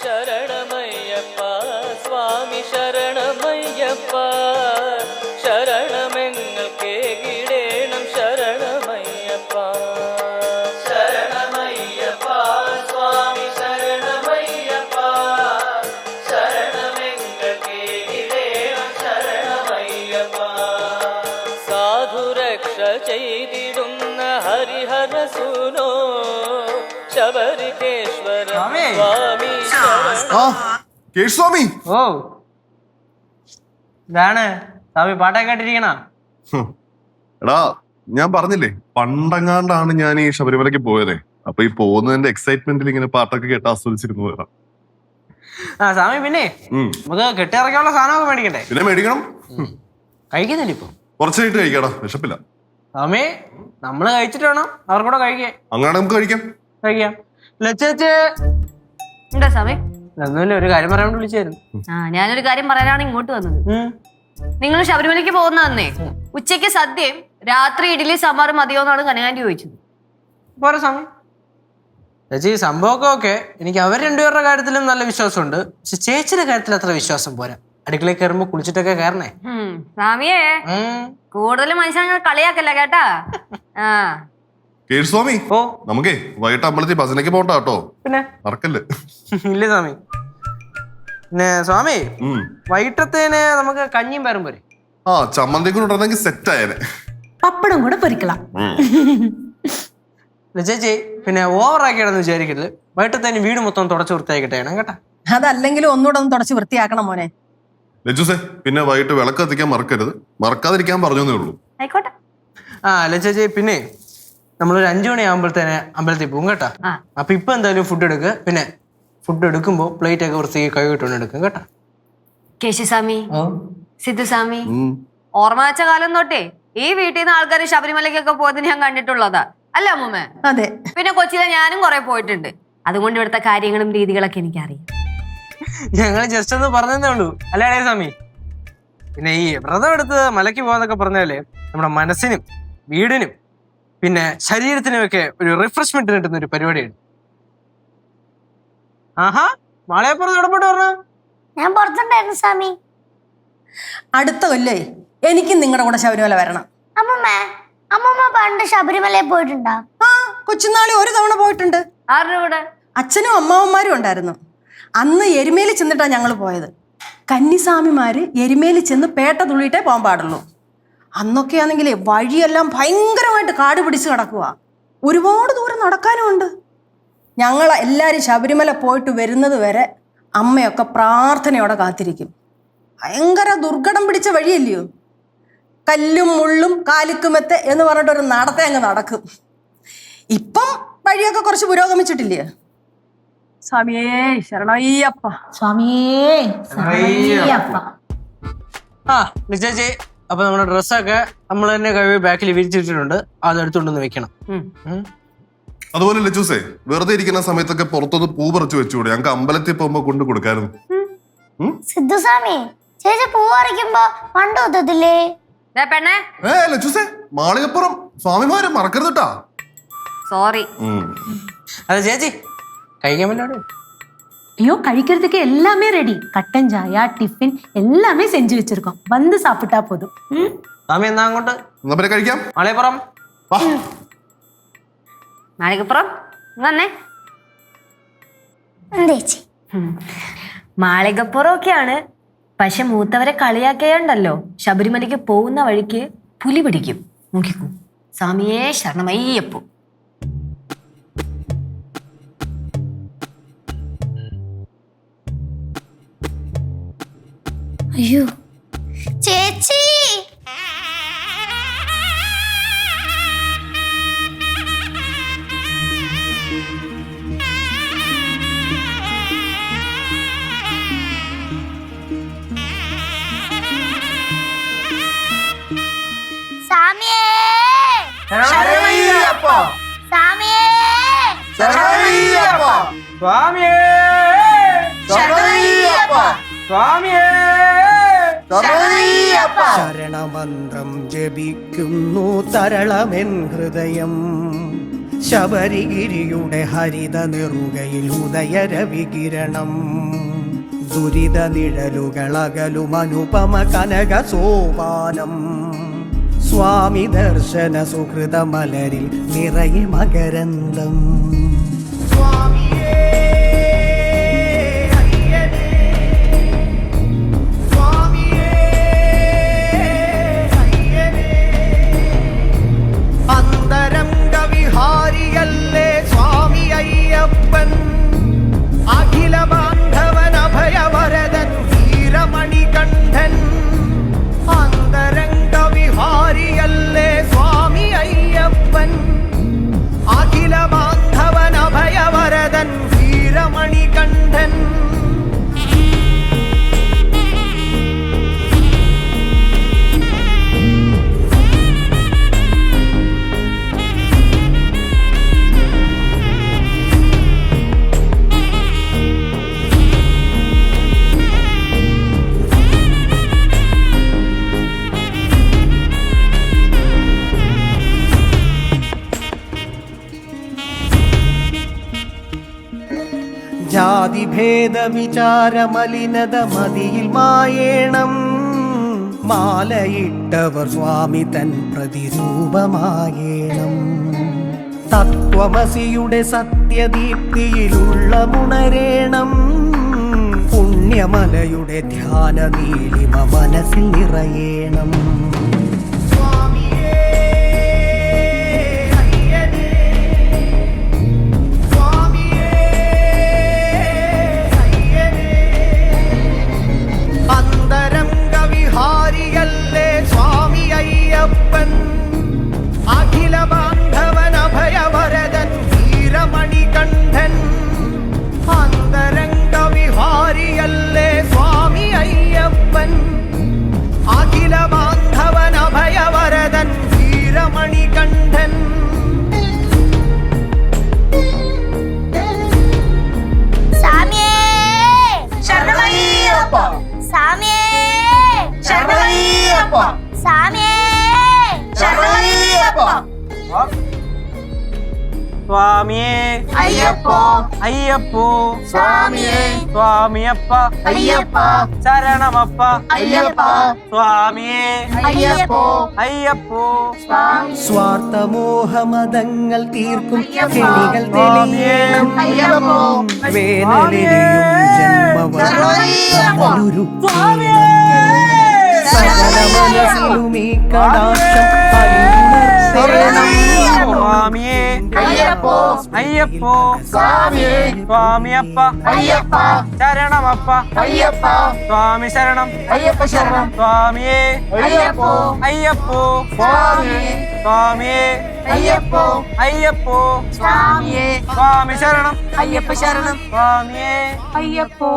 ശരണമയ്യപ്പ സ്വാമി ശരണമയ്യപ്പ ശരണമെങ്ങൾക്ക് കിടേണം ശരണമയ്യപ്പ ശരണമയ്യപ്പ സ്വാമി ശരണമയ്യപ്പ ശരണമെങ്ങൾക്ക് കിടേണം ശരണമയ്യപ്പ സാധുരക്ഷ ചെയ്തിടുന്ന ഹരിഹര സൂനോ ശബരികേശ്വര സ്വാമി സ്വാമി ഓ ഇതാണ് സ്വാമി പാട്ടൊക്കെ കേട്ടിരിക്കണ. എടാ ഞാൻ പറഞ്ഞില്ലേ പണ്ടങ്ങാണ്ടാണ് ഞാൻ ഈ ശബരിമലയ്ക്ക് പോയതേ. അപ്പൊ ഈ പോകുന്നതിന്റെ എക്സൈറ്റ്മെന്റിൽ ഇങ്ങനെ പാട്ടൊക്കെ കേട്ട് ആസ്വദിച്ചിരുന്നു വരാം. ആ സ്വാമി പിന്നെ നമുക്ക് കെട്ടിറക്കാനുള്ള സാധനമൊക്കെ മേടിക്കട്ടെ. പിന്നെ മേടിക്കണം. കഴിക്കുന്നില്ല ഇപ്പൊ കുറച്ചായിട്ട് കഴിക്കാടാ, വിശപ്പില്ല. സ്വാമി നമ്മള് കഴിച്ചിട്ട് വേണം അവർക്കൂടെ കഴിക്കേ. അങ്ങനെ നമുക്ക് കഴിക്കാം. ലച്ചേച്ചേ എന്താ സ്വാമി? ഒന്നുമില്ല, ഒരു കാര്യം പറയാൻ വേണ്ടി വിളിച്ചായിരുന്നു. ഞാനൊരു കാര്യം പറയാനാണ് ഇങ്ങോട്ട് വന്നത്. നിങ്ങൾ ശബരിമലയ്ക്ക് പോകുന്നതന്നേ ഉച്ചയ്ക്ക് സദ്യയും രാത്രി ഇഡ്ഡലി സാമ്പാറും മതിയോന്നാണ് കനകാന്റി ചോദിച്ചത്. പോരാ സ്വാമി ചേച്ചി, സംഭവമൊക്കെ ഓക്കെ. എനിക്ക് അവർ രണ്ടുപേരുടെ കാര്യത്തിലും നല്ല വിശ്വാസമുണ്ട്. പക്ഷെ ചേച്ചിയുടെ കാര്യത്തിൽ അത്ര വിശ്വാസം പോരാ. അടുക്കളയിൽ കയറുമ്പോ കുളിച്ചിട്ടൊക്കെ കയറണേ. സ്വാമിയേ കൂടുതൽ മനുഷ്യനെ കളിയാക്കല്ല കേട്ടാ. സ്വാമി നമുക്കേ വൈകിട്ട് അമ്പലത്തിൽ ഭജനയ്ക്ക് പോകണ്ട കേട്ടോ. പിന്നെ മറക്കല്ലേ? ഇല്ല സ്വാമി. പിന്നെ സ്വാമി വൈകിട്ടത്തേന് നമുക്ക് കഞ്ഞിയും പേരും പോരെ? ആ ചമ്മന്തി കൂടെ ഉണ്ടെങ്കിൽ സെറ്റ് ആയേനെ. പപ്പടം കൂടെ പൊരിക്കണം. ചേച്ചി പിന്നെ ഓവറാക്കിയാണെന്ന് വിചാരിക്കരുത്. വൈകിട്ടത്തേന് വീട് മൊത്തം തുടച്ച് വൃത്തിയാക്കിട്ടെ കേട്ടാ. അതല്ലെങ്കിലും ഒന്നുകൂടെ ഒന്ന് തുടച്ച് വൃത്തിയാക്കണം മോനെ. ലജുസേ പിന്നെ വൈകിട്ട് വിളക്ക് കത്തിക്കാൻ മറക്കരുത്. മറക്കാതിരിക്കാൻ പറഞ്ഞേ ഉള്ളൂ. ആയിക്കോട്ടെ. ചേച്ചി പിന്നെ നമ്മളൊരു 5 മണിയാകുമ്പോഴത്തേനെ അമ്പലത്തിൽ പോകും കേട്ടാ. അപ്പൊ ഇപ്പൊ എന്തായാലും ഫുഡ് എടുക്കുക. പിന്നെ ഫുഡ് എടുക്കുമ്പോ പ്ലേറ്റ് ഒക്കെ വൃത്തിക്ക് കൈ കിട്ടുകൊണ്ട് എടുക്കും കേട്ടാ. കേശുസ്വാമി, സിദ്ധുസ്വാമി, ഓർമ്മ വെച്ച കാലം തൊട്ടേ ഈ വീട്ടിൽ നിന്ന് ആൾക്കാർ ശബരിമലയ്ക്കൊക്കെ പോയത് ഞാൻ കണ്ടിട്ടുള്ളതാ. അല്ല അമ്മൂമ്മ? അതെ. പിന്നെ കൊച്ചിയിലെ ഞാനും കുറെ പോയിട്ടുണ്ട്. അതുകൊണ്ട് ഇവിടുത്തെ കാര്യങ്ങളും രീതികളൊക്കെ എനിക്കറിയാം. ഞങ്ങൾ ജസ്റ്റ് ഒന്ന് പറഞ്ഞതേ ഉള്ളൂ അല്ലേ സ്വാമി? പിന്നെ ഈ വ്രതം എടുത്ത് മലയ്ക്ക് പോകാന്നൊക്കെ പറഞ്ഞാലേ നമ്മുടെ മനസ്സിനും വീടിനും പിന്നെ ശരീരത്തിനും ഒക്കെ ഒരു റിഫ്രഷ്മെന്റ് കിട്ടുന്ന ഒരു പരിപാടിയാണ്. ആഹാ മാളയപ്പുറത്ത് എവിടെപ്പോട്ട് പറഞ്ഞ? ഞാൻ പുറത്തുണ്ടായിരുന്നു സ്വാമി. അടുത്ത കൊല്ലേ എനിക്കും നിങ്ങളുടെ കൂടെ ശബരിമല വരണം. അമ്മൂമ്മ പണ്ട് ശബരിമലയിൽ പോയിട്ടുണ്ടോ? ആ കൊച്ചുനാളി ഒരു തവണ പോയിട്ടുണ്ട്. ആരുടെ കൂടെ? അച്ഛനും അമ്മാവന്മാരും ഉണ്ടായിരുന്നു. അന്ന് എരുമേലി ചെന്നിട്ടാണ് ഞങ്ങൾ പോയത്. കന്നിസ്വാമിമാര് എരുമേലി ചെന്ന് പേട്ട തുള്ളിയിട്ടേ പോകാൻ പാടുള്ളൂ. അന്നൊക്കെ ആണെങ്കിലേ വഴിയെല്ലാം ഭയങ്കരമായിട്ട് കാട് പിടിച്ച് കിടക്കുക. ഒരുപാട് ദൂരം നടക്കാനും ഉണ്ട്. ഞങ്ങൾ എല്ലാവരും ശബരിമല പോയിട്ട് വരുന്നത് വരെ അമ്മയൊക്കെ പ്രാർത്ഥനയോടെ കാത്തിരിക്കും. ഭയങ്കര ദുർഘടം പിടിച്ച വഴിയല്ലയോ. കല്ലും മുള്ളും കാലിക്കുമെത്തെ എന്ന് പറഞ്ഞിട്ടൊരു നടത്തെ അങ്ങ് നടക്കും. ഇപ്പം വഴിയൊക്കെ കുറച്ച് പുരോഗമിച്ചിട്ടില്ലേ? സ്വാമിയേ ശരണയ്യപ്പ. സ്വാമിയേ ശരണയ്യപ്പ. ചേച്ചി അപ്പൊ നമ്മുടെ ഡ്രസ്സൊക്കെ നമ്മൾ തന്നെ ബാക്കിൽ വിരിച്ചിട്ടുണ്ട്. അത് എടുത്തുകൊണ്ടൊന്ന് വെക്കണം. അതുപോലെ ലച്ചൂസേ വെറുതെ ഇരിക്കുന്ന സമയത്തൊക്കെ പുറത്തൊന്ന് പൂ പറിച്ചു വെച്ചുകൂടെ? ഞങ്ങൾക്ക് അമ്പലത്തിൽ പോകുമ്പോ കൊണ്ട് കൊടുക്കായിരുന്നു. സിദ്ധുസ്വാമി ചേച്ചി പൂ പറിക്കുമ്പോ പണ്ട് ഒത്തത്തില്ലേ? ലച്ചൂസേ മാളികപ്പുറം സ്വാമിമാരെ മറക്കരുത് കേട്ടാ. സോറി. അതെ ചേച്ചി കഴിക്കാൻ പറ്റാ? ஐயோ கழிக்கிறதுக்கு எல்லாமே ரெடி. கட்டன் சாயா டிஃபின் எல்லாமே செஞ்சு வச்சிருக்கோம். வந்து சாப்பிட்டா போதும். സ്വാമി എന്നാ അങ്ങോട്ട് കഴിക്കാം. മാളികപ്പുറം മാളികപ്പുറം വന്നേ. മാളികപ്പുറം ഒക്കെയാണ്. പക്ഷെ മൂത്തവരെ കളിയാക്കിയുണ്ടല്ലോ ശബരിമലയ്ക്ക് പോകുന്ന വഴിക്ക് പുലി പിടിക്കും. നോക്കിക്കോ. സ്വാമിയേ ശരണമയ്യപ്പോ. അയ്യോ ചേച്ചി. സ്വാമിയേ ശരണയ്യപ്പ. സ്വാമിയേ ശരണയ്യപ്പ. സ്വാമിയേ ശരണയ്യപ്പ. സ്വാമിയേ ശരണമന്ത്രം ജപിക്കുന്നു തരളമെൻ ഹൃദയം. ശബരിഗിരിയുടെ ഹരിത നെറുകയിൽ ഉദയരവികിരണം ദുരിത നിഴലുകളകലും അനുപമ കനക സോപാനം സ്വാമി ദർശന സുഹൃത മലരിൽ നിറയെ മകരന്തം ഹാരിയല്ലേ സ്വാമി അയ്യപ്പൻ അഖില ബാന്ധവൻ അഭയവരദൻ വീരമണികണ്ഠൻ അന്തരംഗ വിഹാരിയല്ലേ സ്വാമി അയ്യപ്പൻ അഖില ബാന്ധവൻ അഭയവരദൻ വീരമണികണ്ഠൻ ജാതിഭേദ വിചാരമലിനത മതിയിൽ മായേണം മാലയിട്ടവർ സ്വാമി തൻ പ്രതിരൂപമായേണം തത്വമസിയുടെ സത്യദീപ്തിയിലുള്ള മുണരേണം പുണ്യമലയുടെ ധ്യാന നീലിമ മനസ്സിൽ നിറയേണം ഹാരിയല്ലേ സ്വാമി അയ്യപ്പൻ അഖില ബാന്ധവൻ അഭയവരദൻ വീരമണികണ്ഠൻ അന്തരംഗ വിഹാരിയല്ലേ സ്വാമി അയ്യപ്പൻ അഖില ബാന്ധവൻ അഭയവരദൻ വീരമണികണ്ഠൻ സ്വാമിയേ ശരണമയ്യപ്പ സ്വാമിയേ ശരണമയ്യപ്പ സ്വാമിയേ ശരണമയ്യപ്പ സ്വാമിയേ അയ്യപ്പോ അയ്യപ്പോ സ്വാമിയേ സ്വാമിയപ്പ അയ്യപ്പ ശരണമപ്പ അയ്യപ്പ സ്വാമിയേ അയ്യപ്പോ അയ്യപ്പോ സ്വാർത്ഥമോഹമതങ്ങൾ തീർക്കും കെണികൾ തെളിയേണം വേനലിനെയും സകല മനസ്സിലും ഈ കടാക്ഷം സ്വാമിയേ അയ്യപ്പോ അയ്യപ്പോ സ്വാമിയേ സ്വാമിയപ്പ അയ്യപ്പ ശരണമപ്പ അയ്യപ്പ സ്വാമി ശരണം അയ്യപ്പ ശരണം സ്വാമിയേ അയ്യപ്പോ അയ്യപ്പോ സ്വാമിയേ സ്വാമിയേ അയ്യപ്പോ അയ്യപ്പോ സ്വാമിയേ സ്വാമി ശരണം അയ്യപ്പ ശരണം സ്വാമിയേ അയ്യപ്പോ